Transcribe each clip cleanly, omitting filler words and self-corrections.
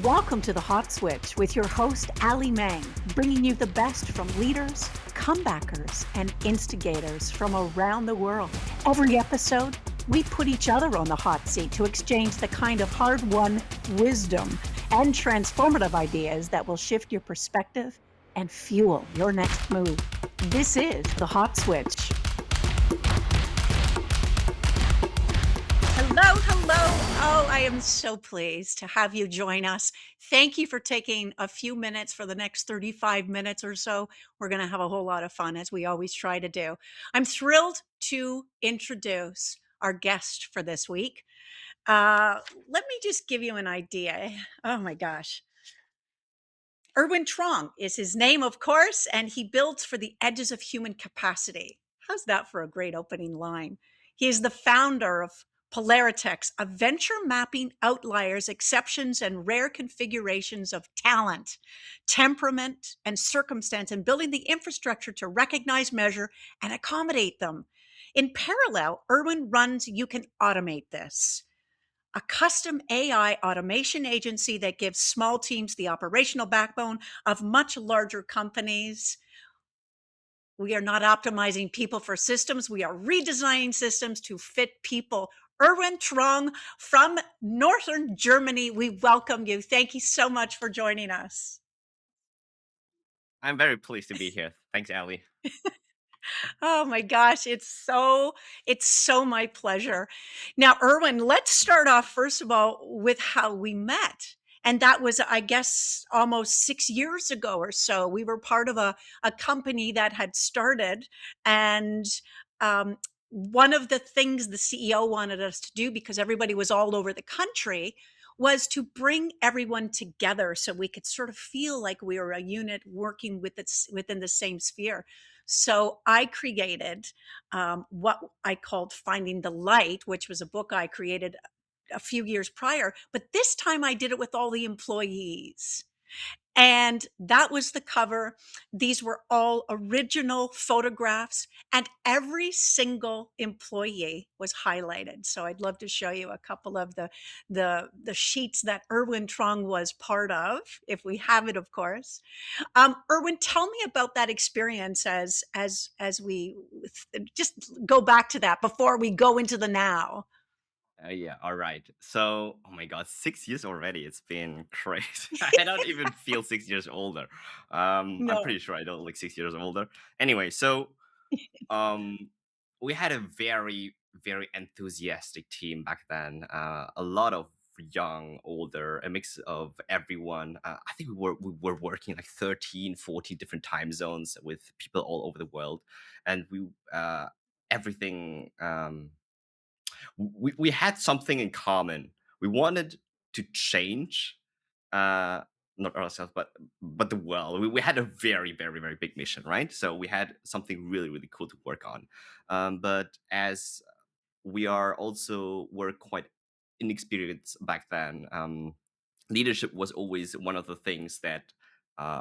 Welcome to the Hot Switch with your host, Alli Mang, bringing you the best from leaders, comebackers, and instigators from around the world. Every episode, we put each other on the hot seat to exchange the kind of hard-won wisdom and transformative ideas that will shift your perspective and fuel your next move. This is the Hot Switch. Hello, hello. Oh, I am so pleased to have you join us. Thank you for taking a few minutes for the next 35 minutes or so. We're going to have a whole lot of fun, as we always try to do. I'm thrilled to introduce our guest for this week. Let me just give you an idea. Oh my gosh. Erwin Truong is his name, of course, and he builds for the edges of human capacity. How's that for a great opening line? He is the founder of Pollarityx, a venture mapping outliers, exceptions, and rare configurations of talent, temperament, and circumstance, and building the infrastructure to recognize, measure, and accommodate them. In parallel, Erwin runs You Can Automate This, a custom AI automation agency that gives small teams the operational backbone of much larger companies. We are not optimizing people for systems. We are redesigning systems to fit people. Erwin Truong from Northern Germany, we welcome you. Thank you so much for joining us. I'm very pleased to be here. Thanks, Allie. Oh my gosh, it's so my pleasure. Now, Erwin, let's start off first of all with how we met. And that was, I guess, almost 6 years ago or so. We were part of a company that had started. And one of the things the CEO wanted us to do, because everybody was all over the country, was to bring everyone together so we could sort of feel like we were a unit working within the same sphere. So I created what I called Finding the Light, which was a book I created a few years prior. But this time I did it with all the employees. And that was the cover. These were all original photographs, and every single employee was highlighted. So I'd love to show you a couple of the sheets that Erwin Trong was part of, if we have it, of course. Erwin, tell me about that experience as we just go back to that before we go into the now. Yeah, all right. So, oh my God, 6 years already. It's been crazy. I don't even feel 6 years older. I'm No. pretty sure I don't look 6 years older. Anyway, so um, we had a very, very enthusiastic team back then. A lot of young, older, a mix of everyone. I think we were working like 13, 14 different time zones with people all over the world, and we everything. We had something in common. We wanted to change, uh, not ourselves, but the world. We had a very, very, very big mission, right? So we had something really, really cool to work on. But as we were quite inexperienced back then. Leadership was always one of the things that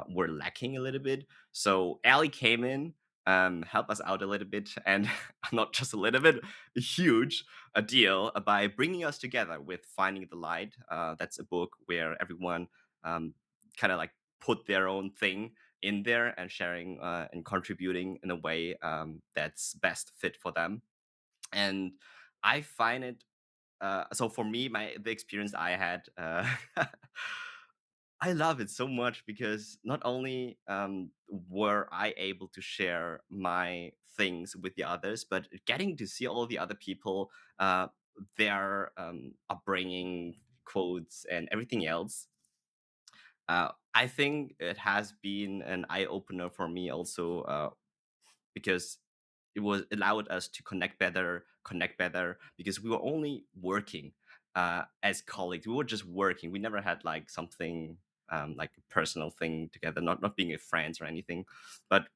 were lacking a little bit. So Ali came in, helped us out a little bit, and not just a little bit, a huge a deal by bringing us together with Finding the Light. That's a book where everyone kind of like put their own thing in there and sharing and contributing in a way that's best fit for them. And I find it so for me, the experience I had, I love it so much because not only were I able to share my things with the others, but getting to see all the other people, their upbringing, quotes, and everything else. I think it has been an eye opener for me also, because it was allowed us to connect better because we were only working as colleagues. We were just working. We never had like something like a personal thing together, not being friends or anything. But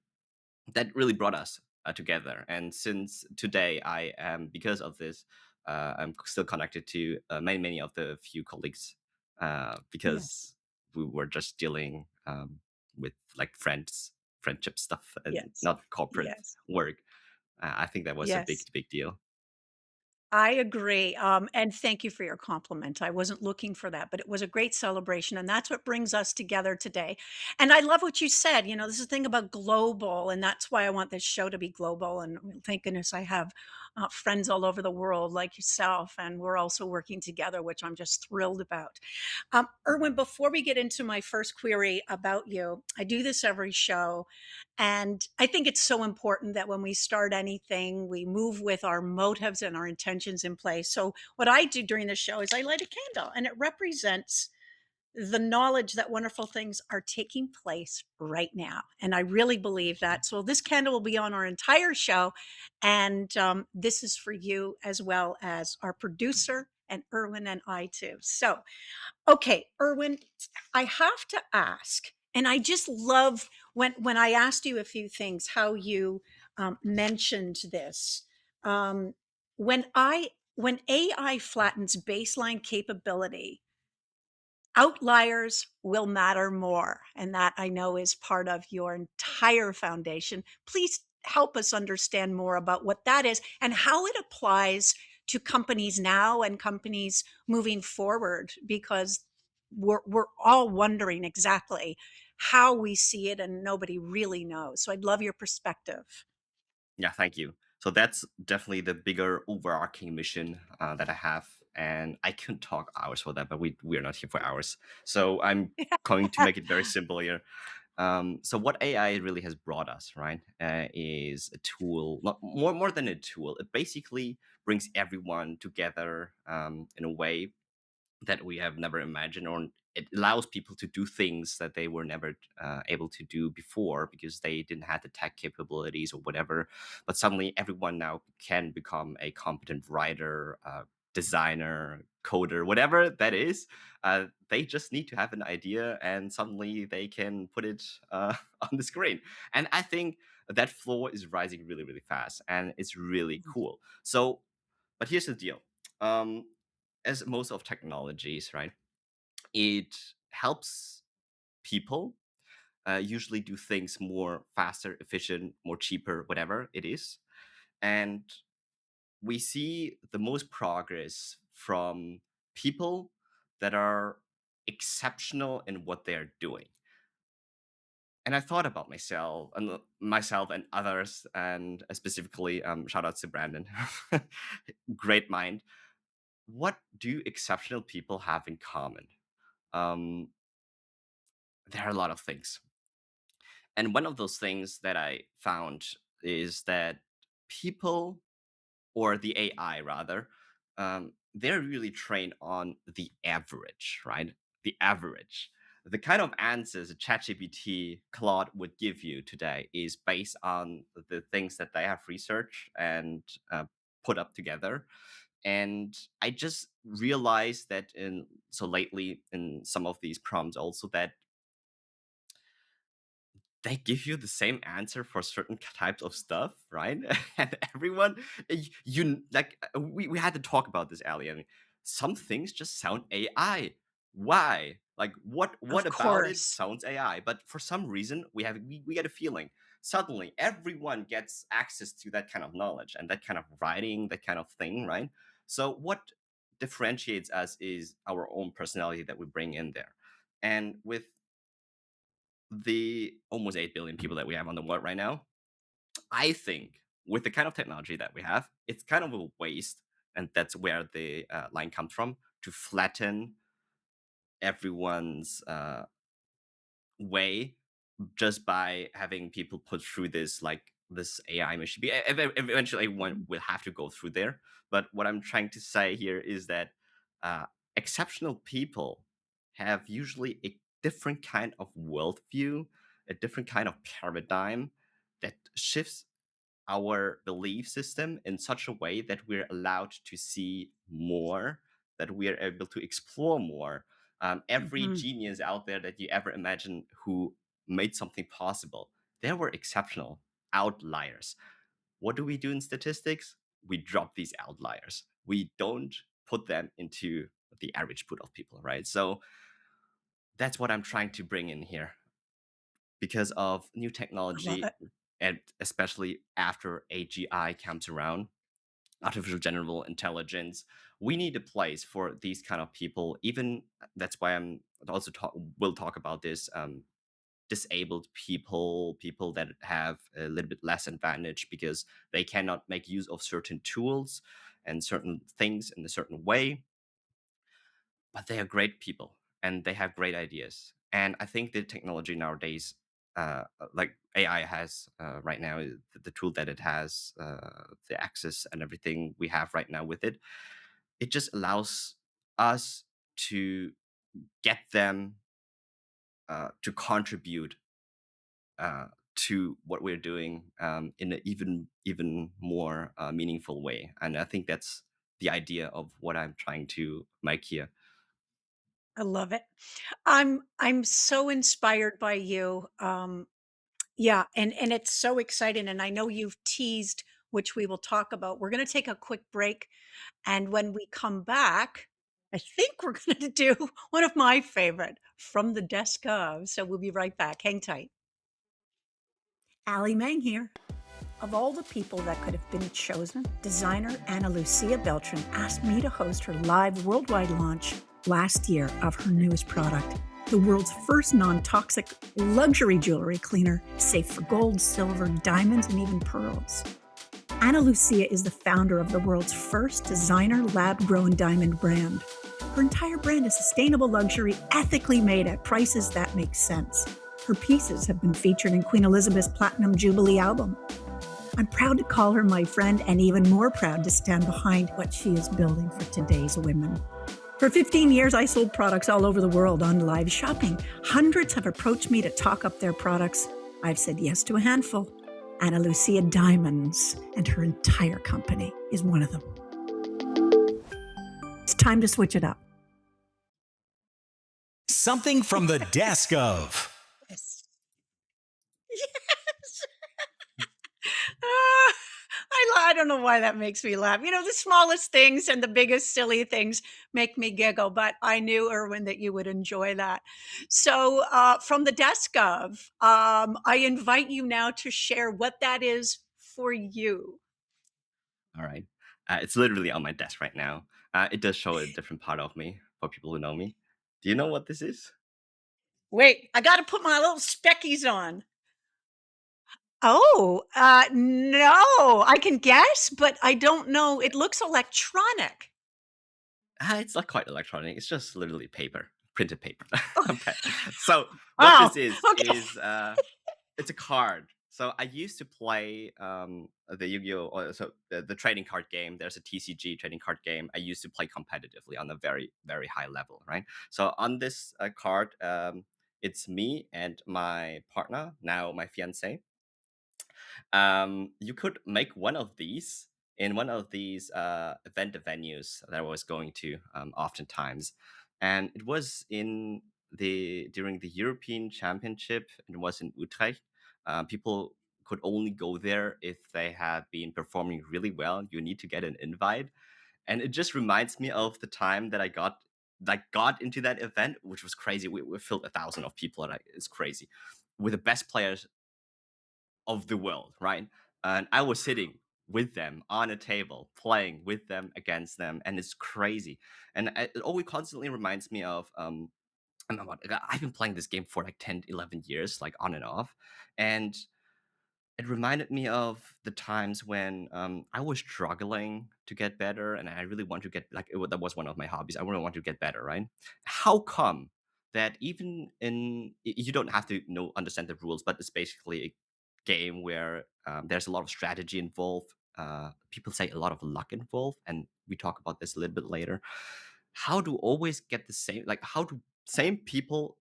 that really brought us together. And since today, I am because of this, I'm still connected to many of the few colleagues Yes. because we were just dealing with like friendship stuff and Yes. not corporate Yes. work. I think that was a Yes. big deal. I agree, and thank you for your compliment. I wasn't looking for that, but it was a great celebration, and that's what brings us together today. And I love what you said. This is the thing about global, and that's why I want this show to be global. And thank goodness I have friends all over the world like yourself, and we're also working together, which I'm just thrilled about. Erwin, before we get into my first query about you, I do this every show. And I think it's so important that when we start anything, we move with our motives and our intentions in place. So, what I do during the show is I light a candle, and it represents the knowledge that wonderful things are taking place right now. And I really believe that. So, this candle will be on our entire show. And this is for you as well as our producer and Erwin and I too. So, okay, Erwin, I have to ask, and I just love when I asked you a few things, how you mentioned this. Um, when AI flattens baseline capability, outliers will matter more, and that I know is part of your entire foundation. Please help us understand more about what that is and how it applies to companies now and companies moving forward, because we're all wondering exactly how we see it and nobody really knows. So I'd love your perspective. Yeah, thank you. So that's definitely the bigger overarching mission that I have, and I can talk hours for that, but we're not here for hours. So I'm going to make it very simple here. So what AI really has brought us, right, is a tool, not more than a tool. It basically brings everyone together in a way that we have never imagined, or it allows people to do things that they were never able to do before because they didn't have the tech capabilities or whatever. But suddenly everyone now can become a competent writer, designer, coder, whatever that is. They just need to have an idea and suddenly they can put it on the screen. And I think that floor is rising really, really fast, and it's really cool. So but here's the deal. Um, as most of technologies, right, it helps people usually do things more faster, efficient, more cheaper, whatever it is. And we see the most progress from people that are exceptional in what they're doing. And I thought about myself and others, and specifically, shout out to Brandon, great mind. What do exceptional people have in common? Um, there are a lot of things. And one of those things that I found is that people, or the AI rather, they're really trained on the average, right? The average. The kind of answers ChatGPT Claude would give you today is based on the things that they have researched and put up together. And I just realized that lately in some of these prompts also that they give you the same answer for certain types of stuff, right? And everyone, you like, we had to talk about this, Ali. I mean, some things just sound AI. Why? Like, what Of about it course. sounds AI? But for some reason, we get a feeling suddenly everyone gets access to that kind of knowledge and that kind of writing, that kind of thing, right? So what differentiates us is our own personality that we bring in there, and with the almost 8 billion people that we have on the world right now, I think with the kind of technology that we have, it's kind of a waste. And that's where the line comes from, to flatten everyone's way just by having people put through this, like this AI machine. Eventually, everyone Mhm. will have to go through there. But what I'm trying to say here is that uh, exceptional people have usually a different kind of worldview, a different kind of paradigm that shifts our belief system in such a way that we're allowed to see more, that we are able to explore more. Every Mhm. genius out there that you ever imagine who made something possible, they were exceptional outliers. What do we do in statistics? We drop these outliers. We don't put them into the average pool of people, right? So that's what I'm trying to bring in here because of new I love technology, it. and especially after AGI comes around. artificial general intelligence. We need a place for these kind of people. Even that's why I'm also will talk about this. Disabled people, people that have a little bit less advantage because they cannot make use of certain tools and certain things in a certain way, but they are great people and they have great ideas. And I think the technology nowadays, like AI has right now, the tool that it has, the access and everything we have right now with it, it just allows us to get them to contribute to what we're doing in an even more meaningful way. And I think that's the idea of what I'm trying to make here. I love it. I'm so inspired by you. Yeah, and it's so exciting, and I know you've teased, which we will talk about. We're gonna take a quick break, and when we come back, I think we're gonna do one of my favorite, From the Desk of, so we'll be right back. Hang tight. Alli Mang here. Of all the people that could have been chosen, designer Ana Lucia Beltran asked me to host her live worldwide launch last year of her newest product, the world's first non toxic luxury jewelry cleaner, safe for gold, silver, diamonds, and even pearls. Ana Lucia is the founder of the world's first designer lab grown diamond brand. Her entire brand is sustainable luxury, ethically made at prices that make sense. Her pieces have been featured in Queen Elizabeth's Platinum Jubilee album. I'm proud to call her my friend and even more proud to stand behind what she is building for today's women. For 15 years, I sold products all over the world on live shopping. Hundreds have approached me to talk up their products. I've said yes to a handful. Ana Lucia Diamonds and her entire company is one of them. It's time to switch it up. Something from the desk of. Yes. Yes. Ah, I don't know why that makes me laugh. You know, the smallest things and the biggest silly things make me giggle, but I knew, Erwin, that you would enjoy that. So, from the desk of, I invite you now to share what that is for you. All right. It's literally on my desk right now. It does show a different part of me for people who know me. Do you know what this is? Wait, I got to put my little speckies on. Oh, no, I can guess, but I don't know. It looks electronic. It's not quite electronic. It's just literally paper, printed paper. Okay. So what Oh, this okay. is it's a card. So I used to play the Yu-Gi-Oh! Or so the trading card game. There's a TCG trading card game. I used to play competitively on a very very high level, right? So on this card, it's me and my partner, now my fiance. You could make one of these in one of these event venues that I was going to oftentimes, and it was in the during the European Championship. It was in Utrecht. People could only go there if they had been performing really well. You need to get an invite, and it just reminds me of the time that I got into that event, which was crazy. We filled 1,000 of people, and it's crazy with the best players of the world, right? And I was sitting with them on a table, playing with them against them, and it's crazy. And it always constantly reminds me of oh my God, I've been playing this game for like 10, 11 years, like on and off. And it reminded me of the times when I was struggling to get better, and I really want to get that was one of my hobbies. I really want to get better, right? How come that even you don't have to understand the rules, but it's basically a game where there's a lot of strategy involved. People say a lot of luck involved, and we talk about this a little bit later. How do always get the same? Like how do same people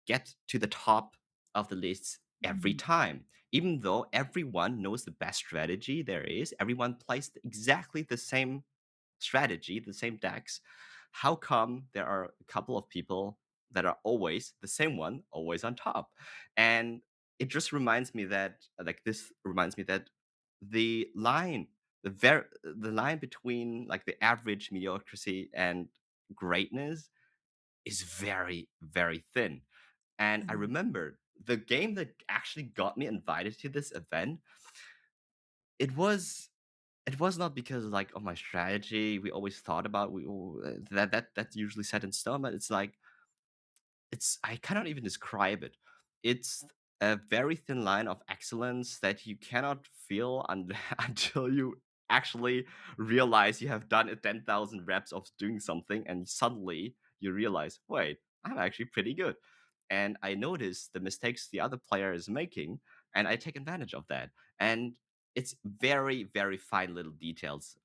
get to the top of the lists every Mm, time, even though everyone knows the best strategy there is. Everyone plays exactly the same strategy, the same decks. How come there are a couple of people that are always the same one, always on top? And it just reminds me that, this reminds me that the line, the line between like the average mediocrity and greatness is very, very thin. And I mm. remember the game that actually got me invited to this event. It was. it was not because like of my strategy. We always thought about that's usually set in stone, but it's like it's I cannot even describe it. It's a very thin line of excellence that you cannot feel until you actually realize you have done 10,000 reps of doing something, and suddenly you realize, wait, I'm actually pretty good. And I notice the mistakes the other player is making, and I take advantage of that. And it's very, very fine little details.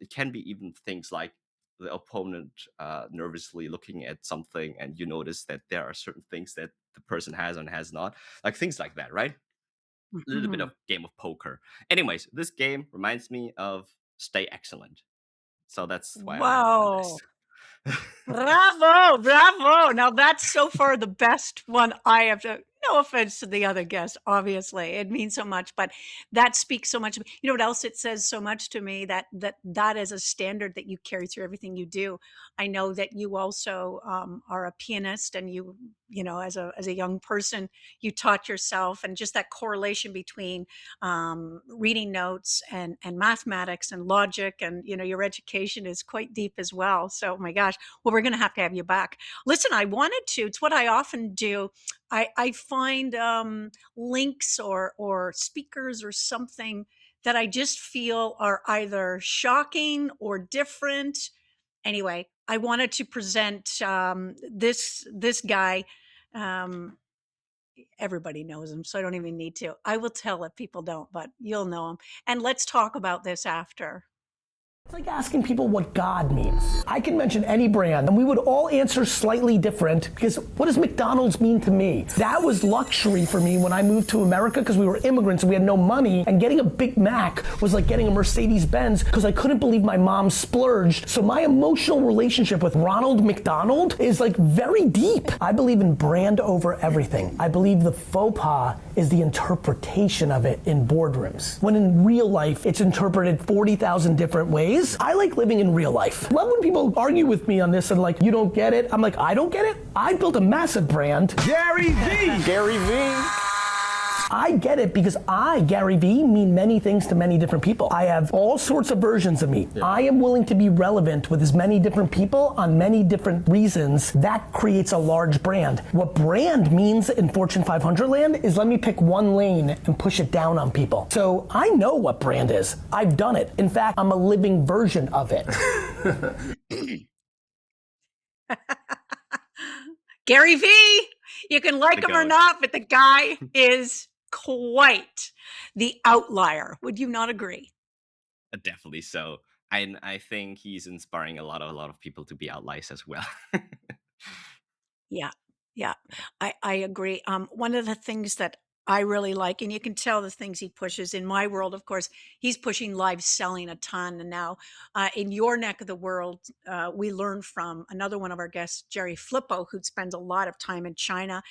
It can be even things like the opponent nervously looking at something, and you notice that there are certain things that the person has and has not, like things like that, right? A little bit Mhm. of game of poker. Anyways, this game reminds me of Stay Excellent, so that's why I'm happy with Wow. this. Bravo, bravo. Now that's so far the best one I have to no offense to the other guests, obviously. It means so much, but that speaks so much. You know what else it says so much to me that is a standard that you carry through everything you do. I know that you also are a pianist, and you know, as a young person, you taught yourself, and just that correlation between reading notes and mathematics and logic, and you know, your education is quite deep as well. So, oh my gosh, well, we're going to have you back. Listen, I wanted to. It's what I often do. I find links or speakers or something that I just feel are either shocking or different. Anyway, I wanted to present this guy. Um, Everybody knows him, so I don't even need to. I will tell if people don't, but you'll know him. And let's talk about this after. It's like asking people what God means. I can mention any brand and we would all answer slightly different because what does McDonald's mean to me? That was luxury for me when I moved to America because we were immigrants and we had no money, and getting a Big Mac was like getting a Mercedes Benz because I couldn't believe my mom splurged. So my emotional relationship with Ronald McDonald is like very deep. I believe in brand over everything. I believe the faux pas is the interpretation of it in boardrooms. When in real life, it's interpreted 40,000 different ways. I like living in real life. Love when people argue with me on this and like, you don't get it. I'm like, I don't get it. I built a massive brand. Gary V. Gary V. I get it because I, Gary V, mean many things to many different people. I have all sorts of versions of me. I am willing to be relevant with as many different people on many different reasons. That creates a large brand. What brand means in Fortune 500 land is let me pick one lane and push it down on people. So I know what brand is. I've done it. In fact, I'm a living version of it. Gary V, you can like The him or goat. not, but the guy is quite the outlier. Would you not agree? Definitely so. I think he's inspiring a lot of people to be outliers as well. Yeah. Yeah. Yeah. I agree. One of the things that I really like, and you can tell the things he pushes in my world, of course, he's pushing live selling a ton. And now in your neck of the world, we learned from another one of our guests, Jerry Flippo, who spends a lot of time in China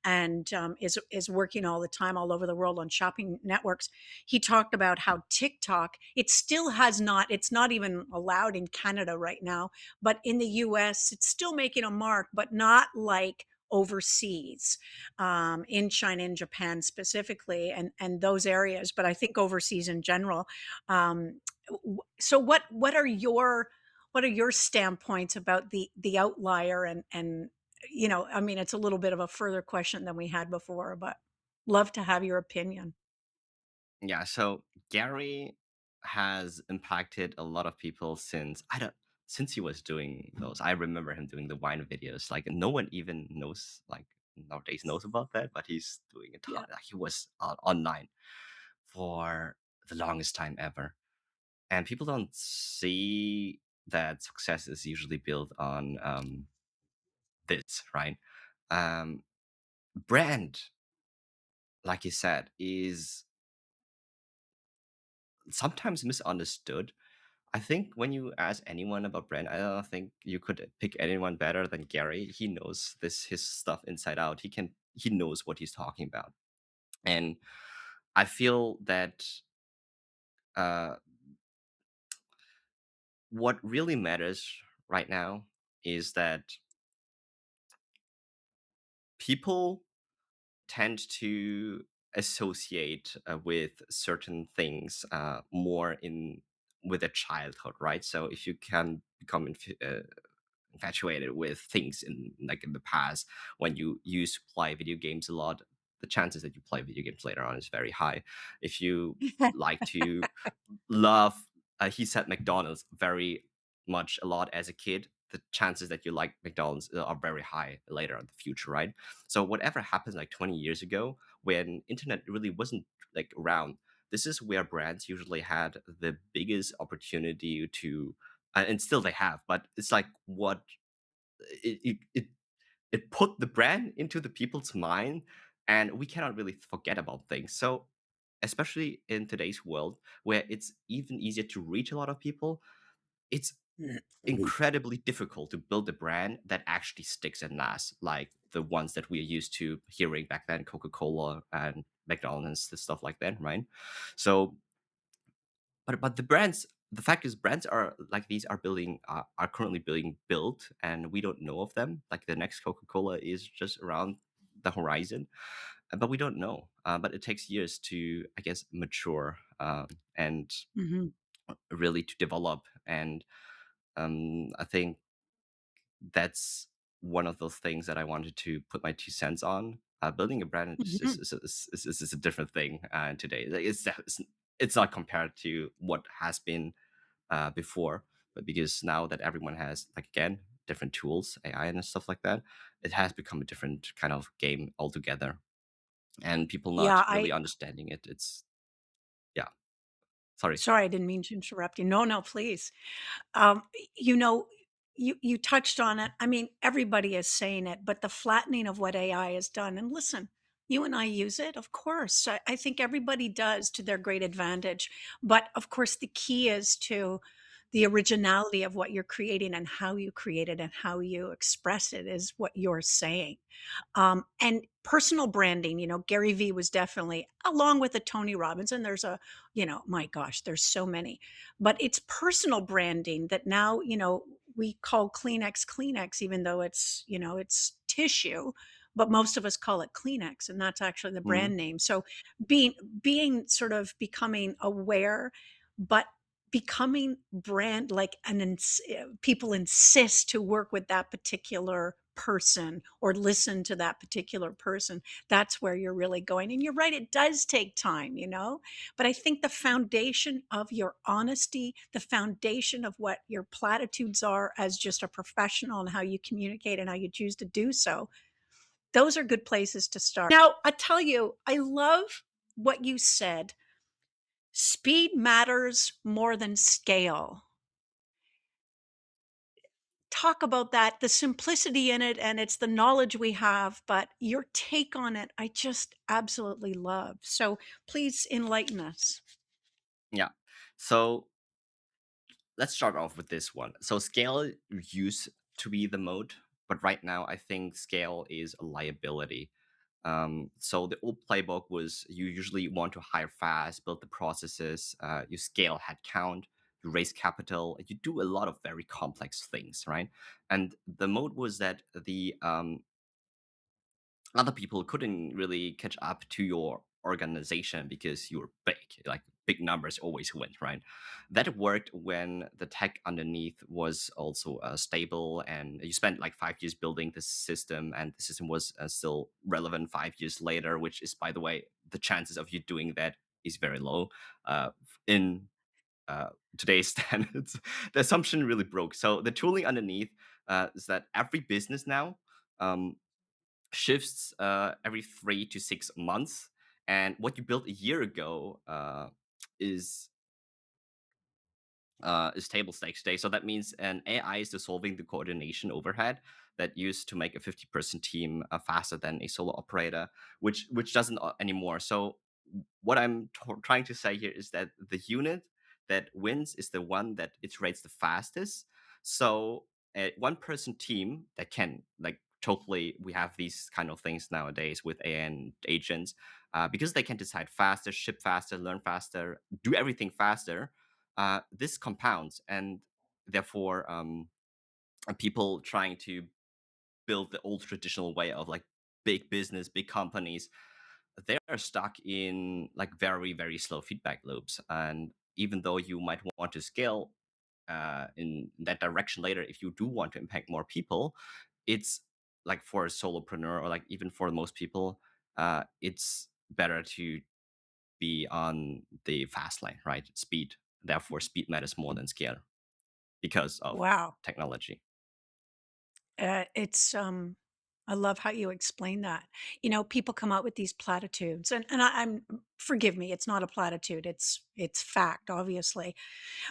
and is working all the time all over the world on shopping networks. He talked about how TikTok, it still has not, it's not even allowed in Canada right now, but in the US, it's still making a mark, but not like overseas, in China and Japan specifically, and those areas. But I think overseas in general. Um, so what are your standpoints about the outlier and you know, I mean, it's a little bit of a further question than we had before, but love to have your opinion. Yeah, so Gary has impacted a lot of people since he was doing those. I remember him doing the wine videos. Like no one even knows like nowadays knows about that, but he's doing a ton. Yeah. Like, he was online for the longest time ever, and people don't see that success is usually built on this, right? Um, Brand, like you said, is sometimes misunderstood. I think when you ask anyone about brand, I don't think you could pick anyone better than Gary. He knows his stuff inside out. He knows what he's talking about. And I feel that uh, what really matters right now is that people tend to associate with certain things more in with their childhood, right? So if you can become infatuated with things in like in the past when you used to play video games a lot, the chances that you play video games later on is very high. If you like to love, he said McDonald's very much a lot as a kid, the chances that you like McDonald's are very high later in the future, right? So whatever happened like 20 years ago when internet really wasn't like around, this is where brands usually had the biggest opportunity to, and still they have, but it's like what it put the brand into the people's mind, and we cannot really forget about things. So especially in today's world where it's even easier to reach a lot of people, it's incredibly difficult to build a brand that actually sticks and lasts, like the ones that we're used to hearing back then, Coca-Cola and McDonald's and stuff like that, right? So but the brands, the fact is brands are like these are building are currently being built and we don't know of them. Like the next Coca-Cola is just around the horizon, but we don't know. But it takes years to, I guess, mature, and Mhm. really to develop. And I think that's one of those things that I wanted to put my 2 cents on. Building a brand Mhm. is a different thing today. Like, it's not compared to what has been before, but because now that everyone has, like, again, different tools, AI and stuff like that, it has become a different kind of game altogether. And people not Yeah, really understanding it. It's yeah. Sorry. sorry, I didn't mean to interrupt you. No, no, please. You know, you touched on it. I mean, everybody is saying it, but the flattening of what AI has done. And listen, you and I use it, of course. I think everybody does to their great advantage. But of course, the key is to the originality of what you're creating and how you create it and how you express it is what you're saying. And personal branding, Gary Vee was definitely, along with the Tony Robbins, and there's my gosh, there's so many, but it's personal branding that now, we call Kleenex, even though it's tissue, but most of us call it Kleenex, and that's actually the Mhm. brand name. So being sort of becoming aware, but becoming brand like people insist to work with that particular person or listen to that particular person. That's where you're really going, and you're right, it does take time, but I think the foundation of your honesty, the foundation of what your platitudes are as just a professional and how you communicate and how you choose to do so, those are good places to start. Now I tell you, I love what you said. Speed matters more than scale. Talk about that, the simplicity in it, and it's the knowledge we have, but your take on it, I just absolutely love. So please enlighten us. Yeah. So let's start off with this one. So scale used to be the mode, but right now I think scale is a liability. So the old playbook was you usually want to hire fast, build the processes, you scale headcount, you raise capital, you do a lot of very complex things, right? And the mode was that the other people couldn't really catch up to your organization because you were big. Like big numbers always win, right? That worked when the tech underneath was also stable, and you spent like 5 years building the system, and the system was still relevant 5 years later. Which is, by the way, the chances of you doing that is very low in today's standards. The assumption really broke. So the tooling underneath is that every business now. Shifts every 3 to 6 months, and what you built a year ago is table stakes today. So that means an AI is dissolving the coordination overhead that used to make a 50-person team faster than a solo operator, which doesn't anymore. So what I'm trying to say here is that the unit that wins is the one that iterates the fastest. So a one-person team that can, like, totally, we have these kind of things nowadays with AI and agents, because they can decide faster, ship faster, learn faster, do everything faster. This compounds, and therefore people trying to build the old traditional way of like big business, big companies, they are stuck in like very, very slow feedback loops. And even though you might want to scale in that direction later, if you do want to impact more people, it's like for a solopreneur or like even for most people, it's better to be on the fast lane, right? Speed. Therefore, speed matters more than scale because of Wow. technology. It's I love how you explain that. People come out with these platitudes, and I'm forgive me, it's not a platitude. It's fact, obviously.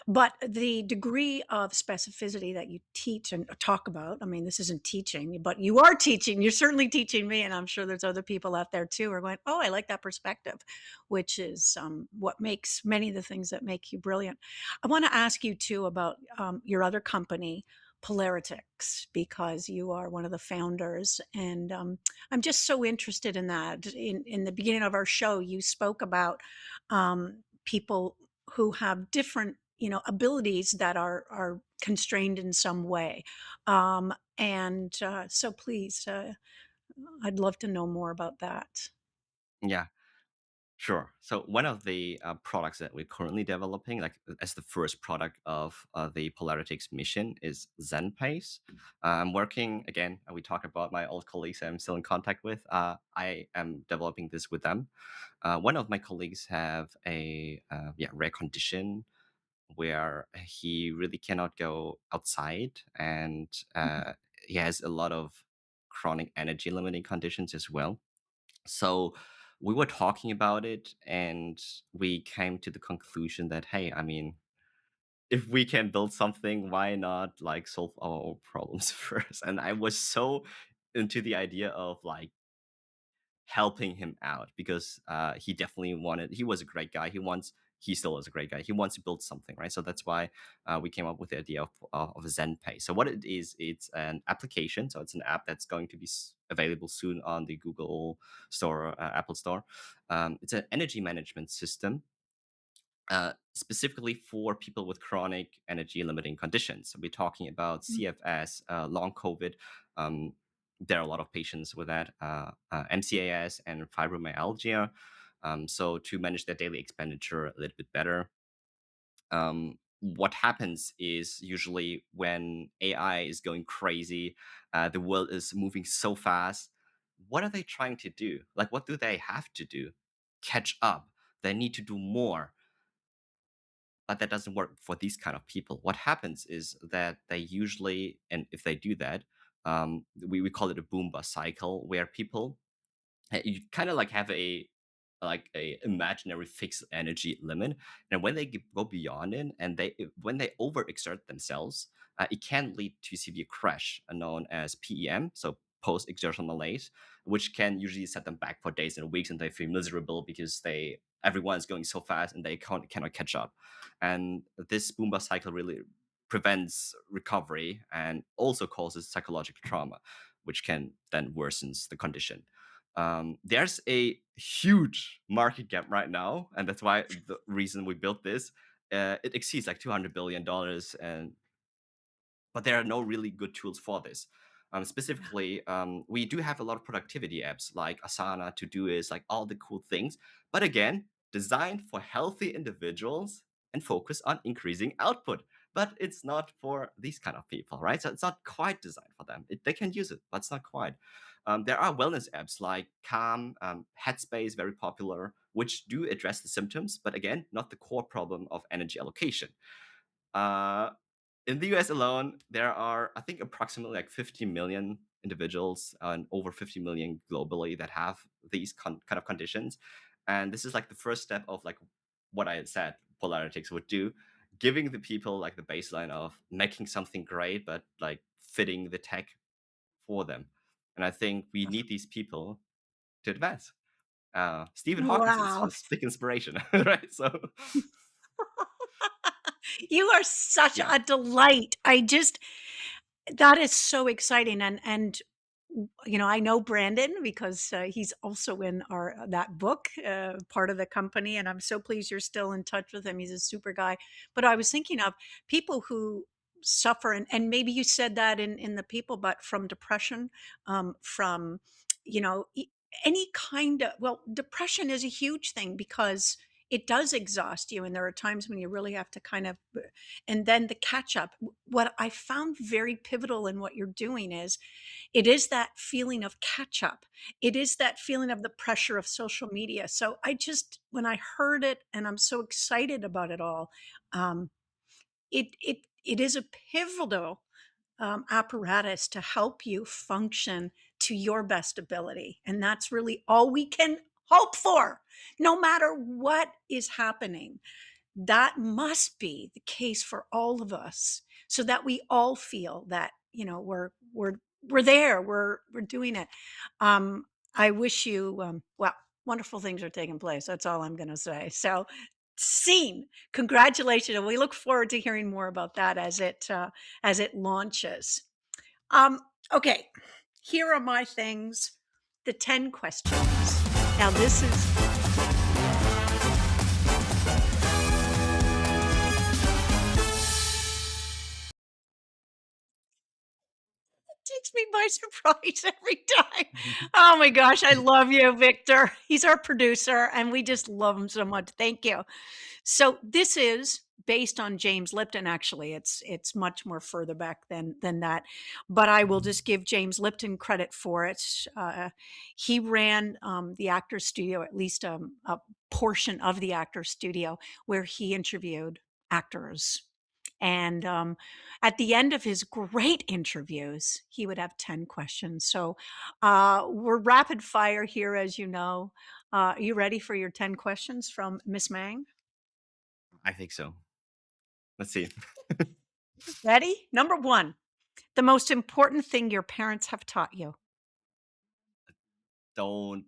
But the degree of specificity that you teach and talk about, I mean, this isn't teaching, but you are teaching. You're certainly teaching me, and I'm sure there's other people out there too who are going, "Oh, I like that perspective," which is what makes many of the things that make you brilliant. I want to ask you too about your other company, Pollarityx, because you are one of the founders, and I'm just so interested in that. In the beginning of our show, you spoke about people who have different abilities that are constrained in some way, and so please, I'd love to know more about that. Yeah, sure. So one of the products that we're currently developing, like as the first product of the Pollarityx mission, is Zenpace. I'm working again. We talked about my old colleagues I'm still in contact with. I am developing this with them. One of my colleagues have a rare condition where he really cannot go outside, and he has a lot of chronic energy limiting conditions as well. So we were talking about it, and we came to the conclusion that, hey, I mean, if we can build something, why not like solve our own problems first? And I was so into the idea of like helping him out because he definitely wanted. He was a great guy. He still is a great guy. He wants to build something, right? So that's why we came up with the idea of Zenpay. So what it is, it's an application. So it's an app that's going to be available soon on the Google Store, Apple Store. It's an energy management system specifically for people with chronic energy limiting conditions. So we're talking about Mm. CFS, long COVID. Um, there are a lot of patients with that, MCAS and fibromyalgia. So to manage their daily expenditure a little bit better. What happens is usually when AI is going crazy, the world is moving so fast. What are they trying to do? Like, what do they have to do? Catch up. They need to do more, but that doesn't work for these kind of people. What happens is that they usually, and if they do that, we call it a boom bust cycle, where people you kind of like have a imaginary fixed energy limit, and when they go beyond it, and when they overexert themselves, it can lead to severe crash, known as PEM, so post exertional malaise, which can usually set them back for days and weeks, and they feel miserable because everyone is going so fast and they cannot catch up. And this boom bust cycle really prevents recovery and also causes psychological trauma, which can then worsens the condition. There's a huge market gap right now, and that's why the reason we built this, it exceeds like $200 billion, and but there are no really good tools for this. Specifically, we do have a lot of productivity apps like Asana, Todoist, like all the cool things. But again, designed for healthy individuals and focus on increasing output. But it's not for these kind of people, right? So it's not quite designed for them. They can use it, but it's not quite. There are wellness apps like Calm, Headspace, very popular, which do address the symptoms, but again, not the core problem of energy allocation. Uh, in the US alone, there are, I think, approximately like 50 million individuals and over 50 million globally that have these kind of conditions. And this is like the first step of like what I had said Pollarityx would do, giving the people like the baseline of making something great, but like fitting the tech for them. And I think we need these people to advance. Stephen Hawking is Wow. a big inspiration, right? So, You are such yeah. a delight. I just that is so exciting, and I know Brandon because he's also in our that book, part of the company, and I'm so pleased you're still in touch with him. He's a super guy. But I was thinking of people who suffer, and maybe you said that in the people, but from depression, from you know e- any kind of, well, depression is a huge thing because it does exhaust you. And there are times when you really have to kind of, and then the catch up. What I found very pivotal in what you're doing is it is that feeling of catch up. It is that feeling of the pressure of social media. So I just, when I heard it, and I'm so excited about it all, um, it is a pivotal apparatus to help you function to your best ability. And that's really all we can hope for, no matter what is happening. That must be the case for all of us, so that we all feel that, we're there, we're doing it. Um, I wish you, well, wonderful things are taking place. That's all I'm going to say. So, scene, congratulations, and we look forward to hearing more about that as it launches. Um, okay, here are my things. The 10 questions. Now, this is takes me by surprise every time. Oh my gosh, I love you, Victor. He's our producer, and we just love him so much. Thank you. So this is based on James Lipton. Actually, it's much more further back than that, but I will just give James Lipton credit for it. He ran the Actors Studio, at least a portion of the Actors Studio, where he interviewed actors. And at the end of his great interviews, he would have 10 questions. So we're rapid fire here, as you know. Are you ready for your 10 questions from Miss Mang? I think so. Let's see. Ready? Number one, the most important thing your parents have taught you. Don't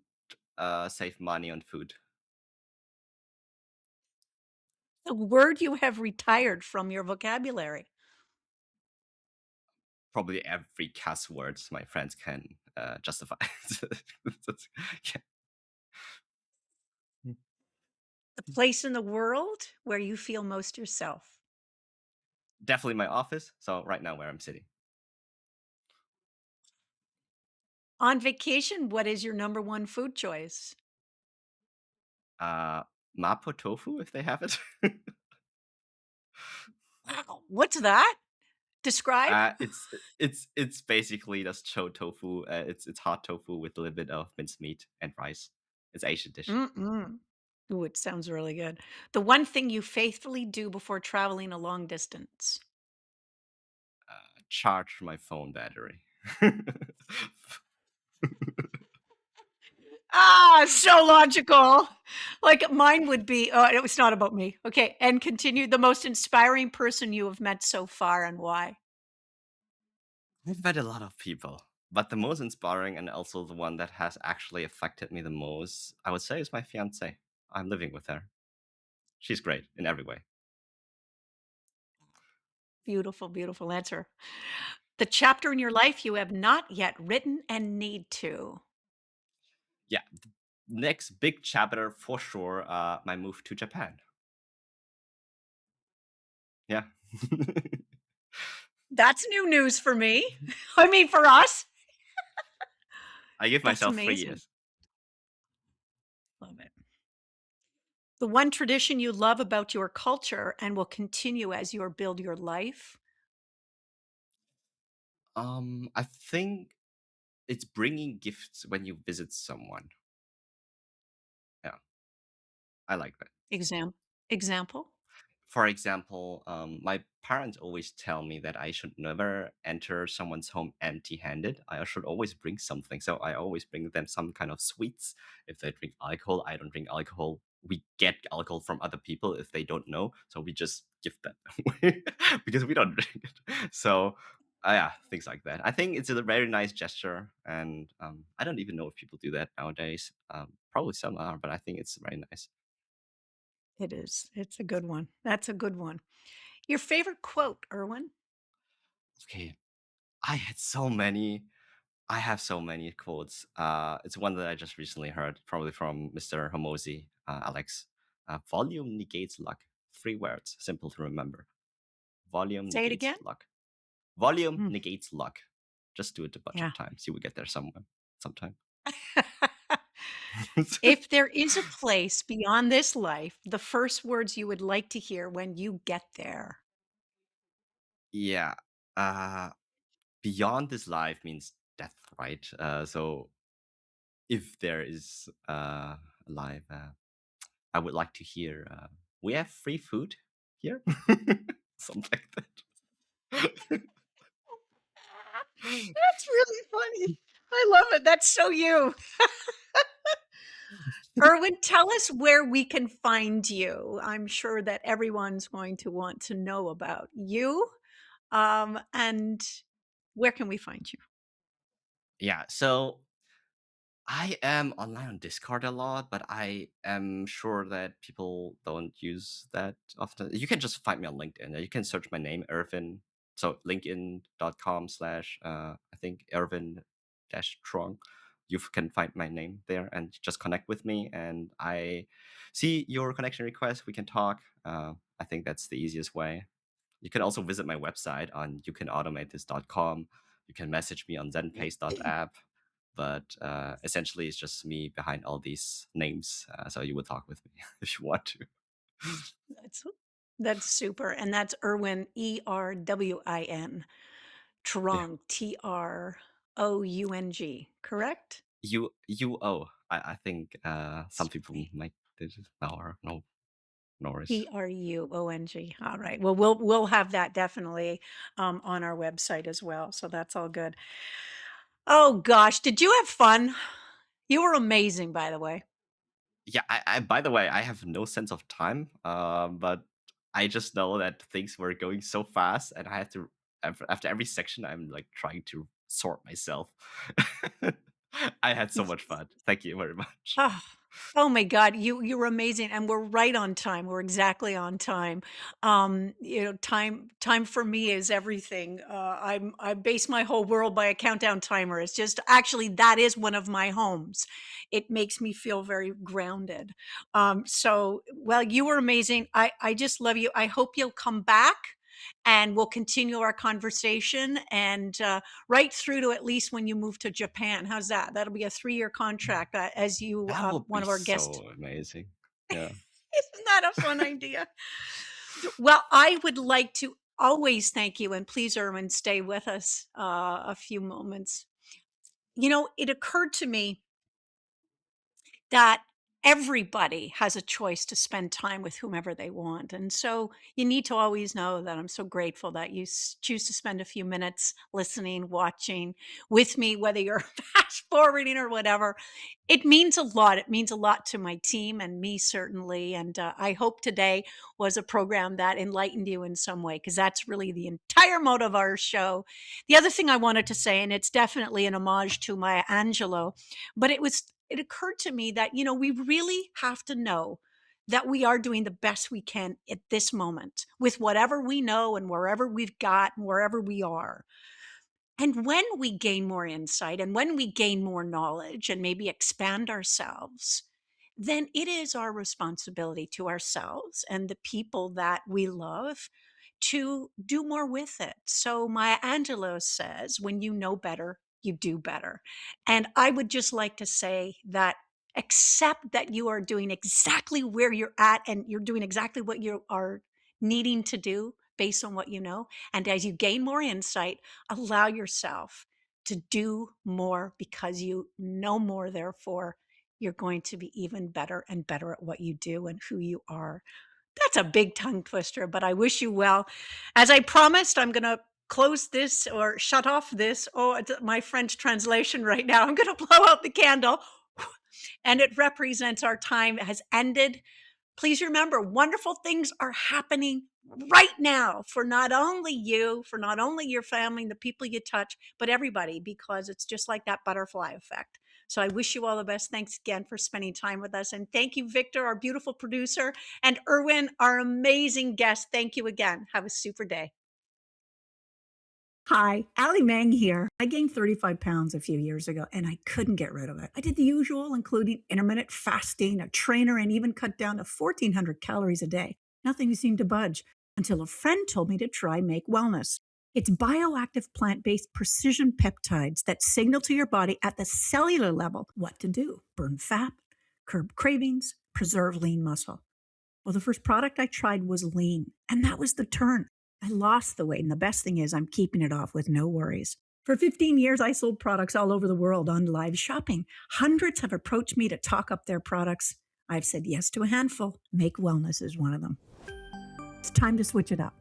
save money on food. The word you have retired from your vocabulary. Probably every cuss words my friends can justify. Yeah. The place in the world where you feel most yourself. Definitely my office. So right now where I'm sitting. On vacation, what is your number one food choice? Mapo tofu, if they have it. Wow, what's that? Describe. It's basically just cho tofu. It's hot tofu with a little bit of minced meat and rice. It's Asian dish. Mm-mm. Ooh, it sounds really good. The one thing you faithfully do before traveling a long distance. Charge my phone battery. Ah, so logical. Like mine would be, oh, it was not about me. Okay. And continue, the most inspiring person you have met so far and why. I've met a lot of people, but the most inspiring and also the one that has actually affected me the most, I would say, is my fiance. I'm living with her. She's great in every way. Beautiful, beautiful answer. The chapter in your life you have not yet written and need to. Yeah, the next big chapter for sure. My move to Japan. Yeah. That's new news for me. I mean, for us. I give That's myself 3 amazing. years. Love it. The one tradition you love about your culture and will continue as you build your life. I think it's bringing gifts when you visit someone. Yeah, I like that. Example. For example, my parents always tell me that I should never enter someone's home empty-handed. I should always bring something. So I always bring them some kind of sweets. If they drink alcohol, I don't drink alcohol. We get alcohol from other people if they don't know. So we just give that away because we don't drink it. So yeah, things like that. I think it's a very nice gesture. And I don't even know if people do that nowadays. Probably some are, but I think it's very nice. It is. It's a good one. That's a good one. Your favorite quote, Erwin? Okay, I had so many. I have so many quotes. It's one that I just recently heard, probably from Mr. Homosi, Alex. Volume negates luck. 3 words, simple to remember. Volume Say it negates again. luck. Volume Mm. negates luck. Just do it a bunch Yeah. of times. You will get there sometime. If there is a place beyond this life, the first words you would like to hear when you get there. Yeah. Uh, Beyond this life means death, right? So if there is life, I would like to hear. We have free food here, something like that. That's really funny. I love it. That's so you. Erwin, tell us where we can find you. I'm sure that everyone's going to want to know about you. And where can we find you? Yeah. So I am online on Discord a lot, but I am sure that people don't use that often. You can just find me on LinkedIn. You can search my name, Erwin. So linkedin.com/, I think Erwin dash Truong. You can find my name there and just connect with me. And I see your connection request. We can talk. I think that's the easiest way. You can also visit my website on youcanautomatethis.com. You can message me on zenpace.app. But essentially, it's just me behind all these names. So you will talk with me if you want to. That's that's super. And that's Erwin, Erwin, Yeah, Trong, Troung, correct? I think some people Sweet. might did it. No, no worries. Truong. All right. Well, we'll have that definitely on our website as well. So that's all good. Oh gosh, did you have fun? You were amazing, by the way. Yeah, by the way, I have no sense of time, but I just know that things were going so fast, and I had to after every section, I'm like trying to sort myself. I had so much fun. Thank you very much. Oh, oh my God, you were amazing, and we're right on time. We're exactly on time. Time for me is everything. I base my whole world by a countdown timer. It's just actually that is one of my homes. It makes me feel very grounded. So well, you were amazing. I just love you. I hope you'll come back. And we'll continue our conversation and right through to at least when you move to Japan. How's that? That'll be a 3-year contract as you, That would one be of our guests. so amazing. Yeah. Isn't that a fun idea? Well, I would like to always thank you, and please, Erwin, stay with us a few moments. It occurred to me that everybody has a choice to spend time with whomever they want. And so you need to always know that I'm so grateful that you choose to spend a few minutes listening, watching with me, whether you're fast forwarding or whatever. It means a lot. It means a lot to my team and me, certainly. And I hope today was a program that enlightened you in some way, because that's really the entire mode of our show. The other thing I wanted to say, and it's definitely an homage to Maya Angelou, but it occurred to me that, we really have to know that we are doing the best we can at this moment with whatever we know and wherever we've got and wherever we are. And when we gain more insight and when we gain more knowledge and maybe expand ourselves, then it is our responsibility to ourselves and the people that we love to do more with it. So Maya Angelou says, when you know better, you do better. And I would just like to say that accept that you are doing exactly where you're at and you're doing exactly what you are needing to do based on what you know. And as you gain more insight, allow yourself to do more because you know more. Therefore, you're going to be even better and better at what you do and who you are. That's a big tongue twister, but I wish you well. As I promised, I'm going to close this or shut off this. Oh, it's my French translation right now. I'm going to blow out the candle, and it represents our time has ended. Please remember, wonderful things are happening right now for not only you, for not only your family and the people you touch, but everybody, because it's just like that butterfly effect. So I wish you all the best. Thanks again for spending time with us. And thank you, Victor, our beautiful producer, and Erwin, our amazing guest. Thank you again. Have a super day. Hi, Alli Mang here. I gained 35 pounds a few years ago and I couldn't get rid of it. I did the usual, including intermittent fasting, a trainer, and even cut down to 1,400 calories a day. Nothing seemed to budge until a friend told me to try Make Wellness. It's bioactive plant-based precision peptides that signal to your body at the cellular level what to do: burn fat, curb cravings, preserve lean muscle. Well, the first product I tried was lean, and that was the turn. I lost the weight, and the best thing is I'm keeping it off with no worries. For 15 years, I sold products all over the world on live shopping. Hundreds have approached me to talk up their products. I've said yes to a handful. Make Wellness is one of them. It's time to switch it up.